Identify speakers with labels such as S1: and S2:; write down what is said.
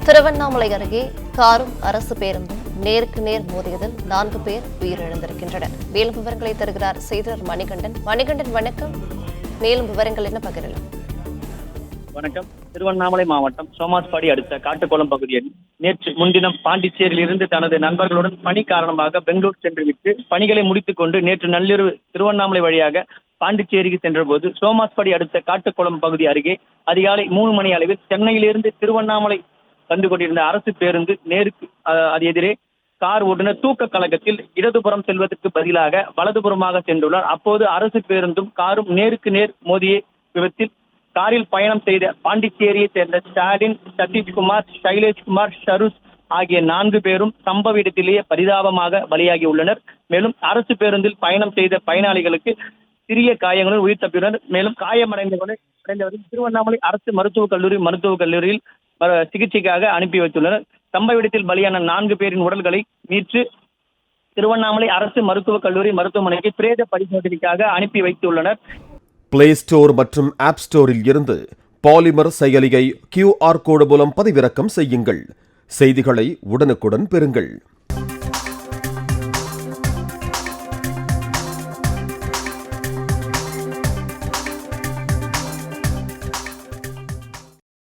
S1: திருவண்ணாமலை அருகே காரும் அரசு பேருந்தும் நேருக்கு நேர் மோதியதில் 4 பேர் உயிரிழந்திருக்கின்றனர். மேலும் விவரங்களை தருகிறார் செய்தியாளர் மணிகண்டன். மணிகண்டன், வணக்கம். மேலும் விவரங்கள் என்ன பகிரலாம்?
S2: வணக்கம். திருவண்ணாமலை மாவட்டம் சோமாஸ்பாடி அடுத்த காட்டுக்குளம் பகுதியில் நேற்று முன்தினம் பாண்டிச்சேரியில் இருந்து தனது நண்பர்களுடன் பணி காரணமாக பெங்களூர் சென்றுவிட்டு பணிகளை முடித்துக் கொண்டு நேற்று நள்ளிரவு திருவண்ணாமலை வழியாக பாண்டிச்சேரிக்கு சென்றபோது சோமாஸ்பாடி அடுத்த காட்டுக்குளம் பகுதி அருகே அதிகாலை 3 மணி அளவில் சென்னையிலிருந்து திருவண்ணாமலை வந்து கொண்டிருந்த அரசு பேருந்து நேருக்கு அது எதிரே கார் ஓட்டுநர் தூக்க கலக்கத்தில் இடதுபுறம் செல்வதற்கு பதிலாக வலதுபுறமாக சென்றுள்ளார். அப்போது அரசு பேருந்தும் காரும் நேருக்கு நேர் மோதிய விபத்தில் காரில் பயணம் செய்த பாண்டிச்சேரியை சேர்ந்த ஸ்டாலின், சதீஷ்குமார், சைலேஷ்குமார், ஷருஸ் ஆகிய 4 பேரும் சம்பவ இடத்திலேயே பரிதாபமாக பலியாகி உள்ளனர். மேலும் அரசு பேருந்தில் பயணம் செய்த பயனாளிகளுக்கு சிறிய காயங்களுடன் உயிர் தப்பியுள்ளனர். மேலும் காயமடைந்தவர்கள் திருவண்ணாமலை அரசு மருத்துவக் கல்லூரியில் சிகிச்சைக்காக அனுப்பி வைத்துள்ளனர். சம்பவ இடத்தில் பலியான 4 பேரின் உடல்களை மீட்டு திருவண்ணாமலை அரசு மருத்துவக் கல்லூரி மருத்துவமனைக்கு பிரேத பரிசோதனைக்காக அனுப்பி வைத்துள்ளனர்.
S3: பிளே ஸ்டோர் மற்றும் ஆப் ஸ்டோரில் இருந்து பாலிமர் செயலியை QR கோடு மூலம் பதிவிறக்கம் செய்யுங்கள். செய்திகளை உடனுக்குடன் பெறுங்கள்.